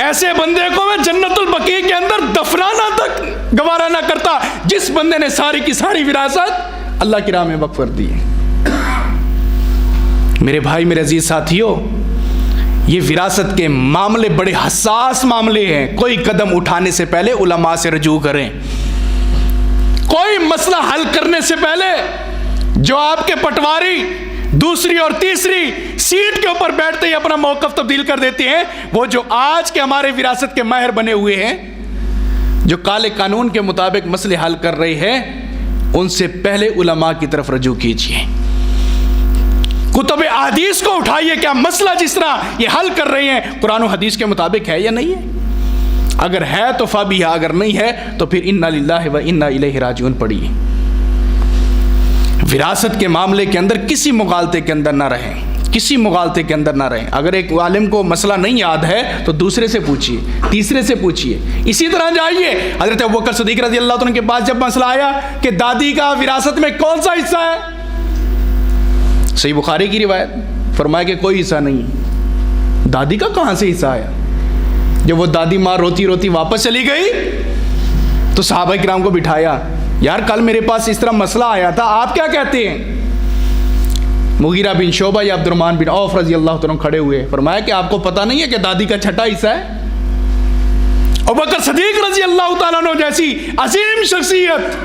ایسے بندے کو میں جنت البقیع کے اندر دفنانا تک گوارا نہ کرتا جس بندے نے ساری کی ساری وراثت اللہ کی راہ میں وقف کر دی. میرے بھائی, میرے عزیز ساتھیو, یہ وراثت کے معاملے بڑے حساس معاملے ہیں. کوئی قدم اٹھانے سے پہلے علماء سے رجوع کریں. کوئی مسئلہ حل کرنے سے پہلے جو آپ کے پٹواری دوسری اور تیسری سیٹ کے اوپر بیٹھتے ہی اپنا موقف تبدیل کر دیتے ہیں, وہ جو آج کے ہمارے وراثت کے ماہر بنے ہوئے ہیں, جو کالے قانون کے مطابق مسئلے حل کر رہے ہیں, ان سے پہلے علماء کی طرف رجوع کیجیے. کتب احادیث کو اٹھائیے, کیا مسئلہ جس طرح یہ حل کر رہے ہیں قرآن و حدیث کے مطابق ہے یا نہیں ہے. اگر ہے تو فبیہا, اگر نہیں ہے تو پھر انا للہ و انا الیہ راجعون پڑھیے. وراثت کے معاملے کے اندر کسی مغالطے کے اندر نہ رہیں, کسی مغالطے کے اندر نہ رہیں. اگر ایک عالم کو مسئلہ نہیں یاد ہے تو دوسرے سے پوچھیے, تیسرے سے پوچھیے, اسی طرح جائیے. حضرت ابوبکر صدیق رضی اللہ عنہ کے پاس جب مسئلہ آیا کہ دادی کا وراثت میں کون سا حصہ ہے, صحیح بخاری کی روایت, فرمایا کہ کوئی حصہ نہیں. دادی کا کہاں سے حصہ آیا؟ جب وہ دادی ماں روتی روتی واپس چلی گئی تو صحابہ کرام کو بٹھایا, یار کل میرے پاس اس طرح مسئلہ آیا تھا, آپ کیا کہتے ہیں؟ مغیرہ بن شعبہ یا عبد الرحمن بن عوف رضی اللہ عنہ کھڑے ہوئے, فرمایا کہ آپ کو پتہ نہیں ہے کہ دادی کا 6واں حصہ ہے؟ ابوبکر صدیق رضی اللہ تعالیٰ عنہ جیسی عظیم شخصیت,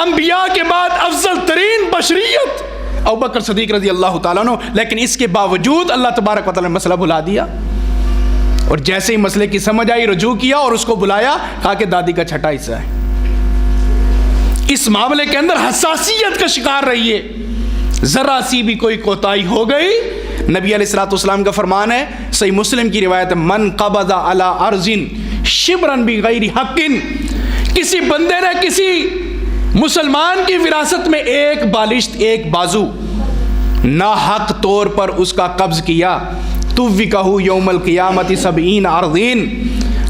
انبیاء کے بعد افضل ترین بشریت ابوبکر صدیق رضی اللہ تعالیٰ عنہ, لیکن اس کے باوجود اللہ تبارک و تعالیٰ نے مسئلہ بھلا دیا. اور جیسے ہی مسئلے کی سمجھ آئی رجوع کیا اور اس کو بلایا, کہا کہ دادی کا 6واں حصہ ہے. اس معاملے کے اندر حساسیت کا شکار رہیے. ذرا سی بھی کوئی کوتاہی ہو گئی, نبی علیہ الصلوۃ والسلام کا فرمان ہے, صحیح مسلم کی روایت ہے, من قبض علی ارض شبرا بغیر حق, کسی بندے نے کسی مسلمان کی وراثت میں ایک بالشت, ایک بازو ناحق طور پر اس کا قبض کیا, توفقہ یوم القیامت 70 ارضین,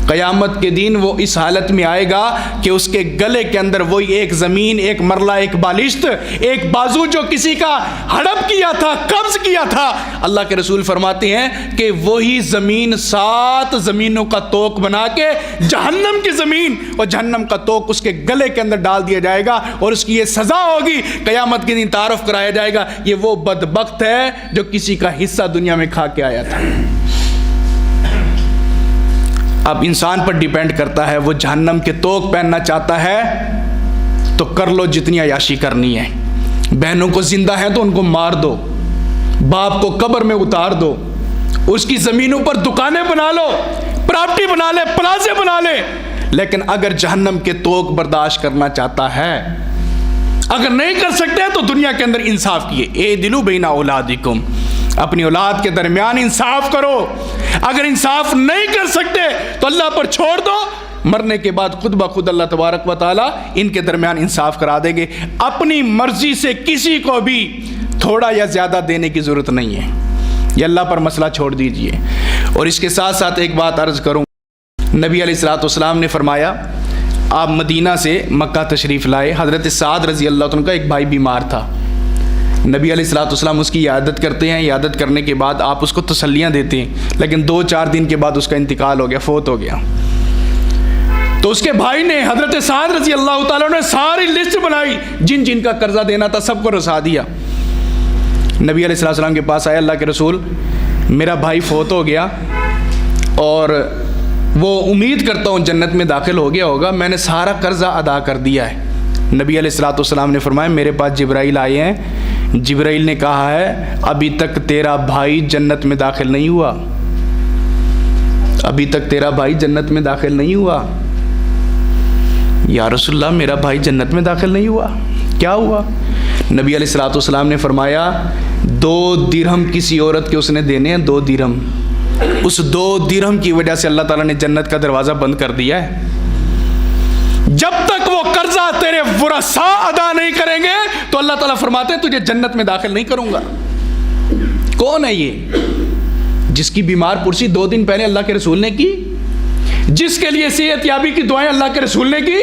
قیامت کے دن وہ اس حالت میں آئے گا کہ اس کے گلے کے اندر وہی ایک زمین, ایک مرلہ, ایک بالشت, ایک بازو جو کسی کا ہڑپ کیا تھا, قبض کیا تھا. اللہ کے رسول فرماتے ہیں کہ وہی زمین 7 زمینوں کا توق بنا کے جہنم کی زمین اور جہنم کا توق اس کے گلے کے اندر ڈال دیا جائے گا, اور اس کی یہ سزا ہوگی. قیامت کے دن تعارف کرایا جائے گا, یہ وہ بدبخت ہے جو کسی کا حصہ دنیا میں کھا کے آیا تھا. اب انسان پر ڈیپینڈ کرتا ہے, وہ جہنم کے توق پہننا چاہتا ہے تو کر لو جتنی عیاشی کرنی ہے. بہنوں کو زندہ ہیں تو ان کو مار دو, باپ کو قبر میں اتار دو, اس کی زمینوں پر دکانیں بنا لو, پراپرٹی بنا لے, پلازے بنا لے. لیکن اگر جہنم کے توق برداشت کرنا چاہتا ہے, اگر نہیں کر سکتے تو دنیا کے اندر انصاف کیے. اے دلو بین اولادکم, اپنی اولاد کے درمیان انصاف کرو. اگر انصاف نہیں کر سکتے تو اللہ پر چھوڑ دو, مرنے کے بعد خود بخود اللہ تبارک و تعالی ان کے درمیان انصاف کرا دیں گے. اپنی مرضی سے کسی کو بھی تھوڑا یا زیادہ دینے کی ضرورت نہیں ہے, یہ اللہ پر مسئلہ چھوڑ دیجئے. اور اس کے ساتھ ساتھ ایک بات عرض کروں, نبی علیہ الصلوۃ والسلام نے فرمایا, آپ مدینہ سے مکہ تشریف لائے, حضرت سعد رضی اللہ عنہ کا ایک بھائی بیمار تھا. نبی علیہ الصلوۃ والسلام اس کی عیادت کرتے ہیں, عیادت کرنے کے بعد آپ اس کو تسلیاں دیتے ہیں, لیکن 2-4 دن کے بعد اس کا انتقال ہو گیا, فوت ہو گیا. تو اس کے بھائی نے حضرت سعد رضی اللہ تعالیٰ نے ساری لسٹ بنائی، جن جن کا قرضہ دینا تھا سب کو رسا دیا۔ نبی علیہ السلام کے پاس آیا، اللہ کے رسول میرا بھائی فوت ہو گیا اور وہ امید کرتا ہوں جنت میں داخل ہو گیا ہوگا، میں نے سارا قرضہ ادا کر دیا ہے۔ نبی علیہ السلام نے فرمایا میرے پاس جبرائیل آئے ہیں، جبرائیل نے کہا ہے ابھی تک تیرا بھائی جنت میں داخل نہیں ہوا، ابھی تک تیرا بھائی جنت میں داخل نہیں ہوا۔ یا رسول اللہ میرا بھائی جنت میں داخل نہیں ہوا، کیا ہوا؟ نبی علیہ السلام نے فرمایا 2 درہم کسی عورت کے اس نے دینے ہیں، 2 درہم، اس 2 درہم کی وجہ سے اللہ تعالیٰ نے جنت کا دروازہ بند کر دیا ہے۔ جب تک وہ قرضہ تیرے ورثاء ادا نہیں کریں گے تو اللہ تعالیٰ فرماتے ہیں تجھے جنت میں داخل نہیں کروں گا۔ کون ہے یہ؟ جس کی بیمار پرسی 2 دن پہلے اللہ کے رسول نے کی، جس کے لیے صحت یابی کی دعائیں اللہ کے رسول نے کی،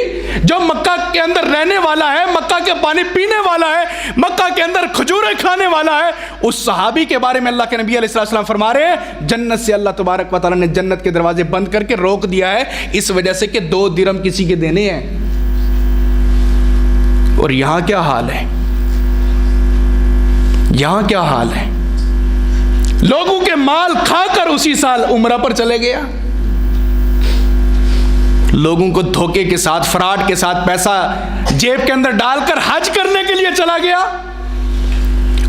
جو مکہ کے اندر رہنے والا ہے، مکہ کے پانی پینے والا ہے، مکہ کے اندر کھجوریں کھانے والا ہے، اس صحابی کے بارے میں اللہ کے نبی علیہ السلام فرما رہے ہیں جنت سے اللہ تبارک و تعالیٰ نے جنت کے دروازے بند کر کے روک دیا ہے اس وجہ سے کہ 2 درہم کسی کے دینے ہیں۔ اور یہاں کیا حال ہے؟ یہاں کیا حال ہے؟ لوگوں کے مال کھا کر اسی سال عمرہ پر چلے گیا، لوگوں کو دھوکے کے ساتھ فراڈ کے ساتھ پیسہ جیب کے اندر ڈال کر حج کرنے کے لیے چلا گیا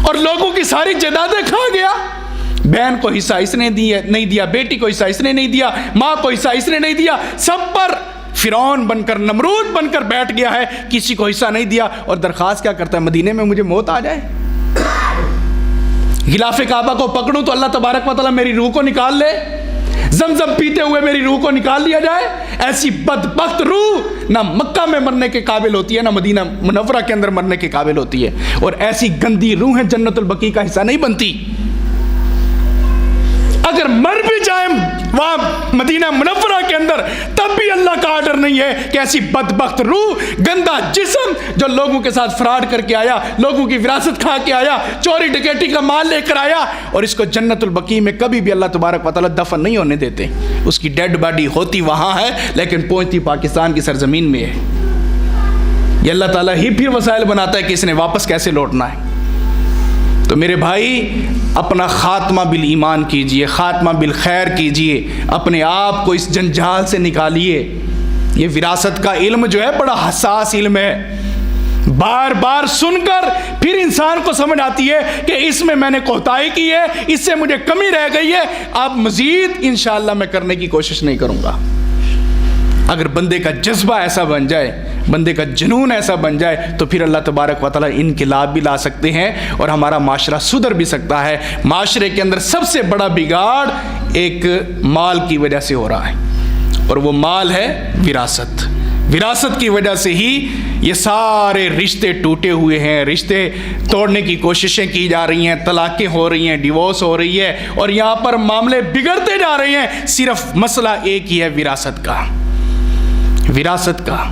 اور لوگوں کی ساری جائیدادیں کھا گیا۔ بہن کو حصہ اس نے نہیں دیا، بیٹی کو حصہ اس نے نہیں دیا، ماں کو حصہ اس نے نہیں دیا، سب پر فرعون بن کر نمرود بن کر بیٹھ گیا ہے، کسی کو حصہ نہیں دیا اور درخواست کیا کرتا ہے مدینے میں مجھے موت آ جائے، غلاف کعبہ کو پکڑوں تو اللہ تبارک و تعالیٰ میری روح کو نکال لے، زمزم پیتے ہوئے میری روح کو نکال لیا جائے۔ ایسی بدبخت روح نہ مکہ میں مرنے کے قابل ہوتی ہے، نہ مدینہ منورہ کے اندر مرنے کے قابل ہوتی ہے، اور ایسی گندی روحیں جنت البقیع کا حصہ نہیں بنتی۔ اگر مر بھی جائیں وہاں مدینہ منورہ کے اندر تب بھی اللہ کا آرڈر نہیں ہے کہ ایسی بدبخت روح، گندا جسم جو لوگوں کے ساتھ فراڈ کر کے آیا، لوگوں کی وراثت کھا کے آیا، چوری ڈکیٹی کا مال لے کر آیا، اور اس کو جنت البقیع میں کبھی بھی اللہ تبارک و تعالیٰ دفن نہیں ہونے دیتے۔ اس کی ڈیڈ باڈی ہوتی وہاں ہے لیکن پہنچتی پاکستان کی سرزمین میں ہے۔ یہ اللہ تعالیٰ ہی پھر وسائل بناتا ہے کہ اس نے واپس کیسے لوٹنا ہے۔ تو میرے بھائی اپنا خاتمہ بالایمان کیجئے، خاتمہ بالخیر کیجئے، اپنے آپ کو اس جنجال سے نکالیے۔ یہ وراثت کا علم جو ہے بڑا حساس علم ہے، بار بار سن کر پھر انسان کو سمجھ آتی ہے کہ اس میں میں نے کوتاہی کی ہے، اس سے مجھے کمی رہ گئی ہے، اب مزید انشاءاللہ میں کرنے کی کوشش نہیں کروں گا۔ اگر بندے کا جذبہ ایسا بن جائے، بندے کا جنون ایسا بن جائے تو پھر اللہ تبارک و تعالیٰ انقلاب بھی لا سکتے ہیں اور ہمارا معاشرہ سدھر بھی سکتا ہے۔ معاشرے کے اندر سب سے بڑا بگاڑ ایک مال کی وجہ سے ہو رہا ہے، اور وہ مال ہے وراثت۔ وراثت کی وجہ سے ہی یہ سارے رشتے ٹوٹے ہوئے ہیں، رشتے توڑنے کی کوششیں کی جا رہی ہیں، طلاقیں ہو رہی ہیں، ڈیورس ہو رہی ہے، اور یہاں پر معاملے بگڑتے جا رہے ہیں۔ صرف مسئلہ ایک ہی ہے، وراثت کا، وراثت کا۔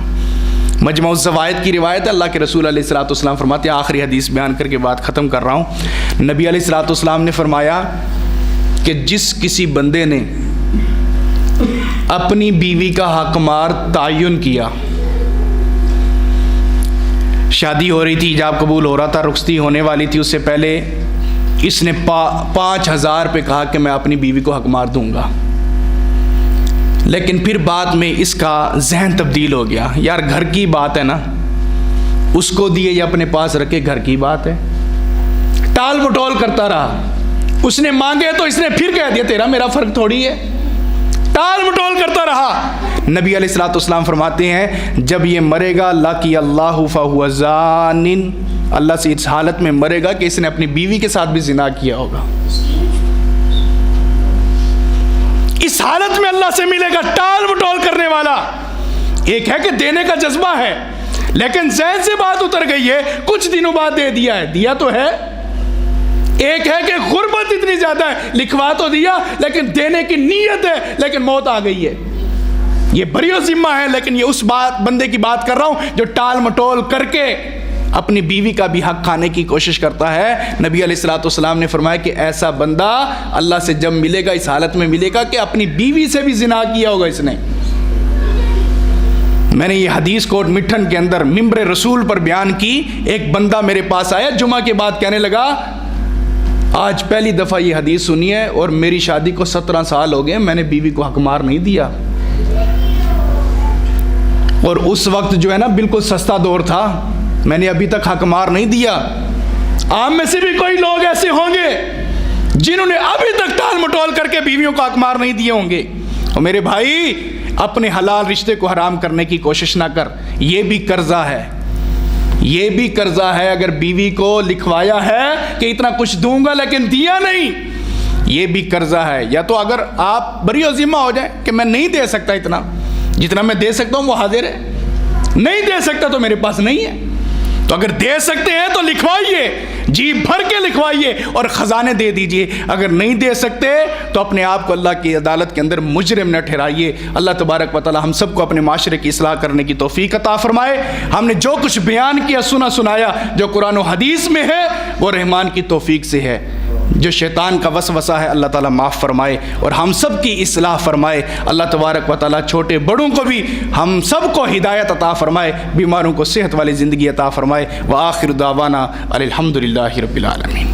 مجمع الزوائد کی روایت ہے، اللہ کے رسول علیہ السلام فرماتے ہیں، آخری حدیث بیان کر کے بات ختم کر رہا ہوں، نبی علیہ السلام نے فرمایا کہ جس کسی بندے نے اپنی بیوی کا حقمار تعین کیا، شادی ہو رہی تھی، حجاب قبول ہو رہا تھا، رخصتی ہونے والی تھی، اس سے پہلے اس نے 5000 پہ کہا کہ میں اپنی بیوی کو حقمار دوں گا، لیکن پھر بعد میں اس کا ذہن تبدیل ہو گیا، یار گھر کی بات ہے نا، اس کو دیے یا اپنے پاس رکھے گھر کی بات ہے، ٹال مٹول کرتا رہا، اس نے مانگے تو اس نے پھر کہہ دیا تیرا میرا فرق تھوڑی ہے، ٹال مٹول کرتا رہا۔ نبی علیہ السلام فرماتے ہیں جب یہ مرے گا لقی اللہ فہو زان، اللہ سے اس حالت میں مرے گا کہ اس نے اپنی بیوی کے ساتھ بھی زنا کیا ہوگا، اس حالت میں اللہ سے ملے گا ٹال مٹول کرنے والا۔ ایک ہے کہ دینے کا جذبہ ہے لیکن ذہن سے بات اتر گئی ہے، کچھ دنوں بعد دے دیا ہے، دیا تو ہے۔ ایک ہے کہ غربت اتنی زیادہ ہے، لکھوا تو دیا لیکن دینے کی نیت ہے لیکن موت آ گئی ہے، یہ بری و ذمہ ہے۔ لیکن یہ اس بندے کی بات کر رہا ہوں جو ٹال مٹول کر کے اپنی بیوی کا بھی حق کھانے کی کوشش کرتا ہے۔ نبی علیہ السلام نے فرمایا کہ ایسا بندہ اللہ سے جب ملے گا اس حالت میں ملے گا کہ اپنی بیوی سے بھی زنا کیا ہوگا اس نے۔ میں نے یہ حدیث کوٹ مٹھن کے اندر ممبر رسول پر بیان کی. ایک بندہ میرے پاس آیا جمعہ کے بعد, کہنے لگا آج پہلی دفعہ یہ حدیث سنی ہے اور میری شادی کو 17 سال ہو گئے, میں نے بیوی کو حق مار نہیں دیا. اور اس وقت جو ہے نا بالکل سستا دور تھا, میں نے ابھی تک حق مار نہیں دیا. آپ میں سے بھی کوئی لوگ ایسے ہوں گے جنہوں نے ابھی تک ٹال مٹول کر کے بیویوں کو حق مار نہیں دیے ہوں گے. اور میرے بھائی, اپنے حلال رشتے کو حرام کرنے کی کوشش نہ کر, یہ بھی قرضہ ہے, یہ بھی قرضہ ہے. اگر بیوی کو لکھوایا ہے کہ اتنا کچھ دوں گا لیکن دیا نہیں, یہ بھی قرضہ ہے. یا تو اگر آپ بری و ذمہ ہو جائیں کہ میں نہیں دے سکتا اتنا, جتنا میں دے سکتا ہوں وہ حاضر ہے, نہیں دے سکتا تو میرے پاس نہیں ہے. تو اگر دے سکتے ہیں تو لکھوائیے, جی بھر کے لکھوائیے اور خزانے دے دیجئے. اگر نہیں دے سکتے تو اپنے آپ کو اللہ کی عدالت کے اندر مجرم نہ ٹھہرائیے. اللہ تبارک و تعالی ہم سب کو اپنے معاشرے کی اصلاح کرنے کی توفیق عطا فرمائے. ہم نے جو کچھ بیان کیا, سنایا, جو قرآن و حدیث میں ہے وہ رحمان کی توفیق سے ہے. جو شیطان کا وسوسہ ہے اللہ تعالیٰ معاف فرمائے اور ہم سب کی اصلاح فرمائے. اللہ تبارک و تعالیٰ چھوٹے بڑوں کو بھی ہم سب کو ہدایت عطا فرمائے, بیماروں کو صحت والی زندگی عطا فرمائے. وآخر دعوانا الحمدللہ رب العالمین.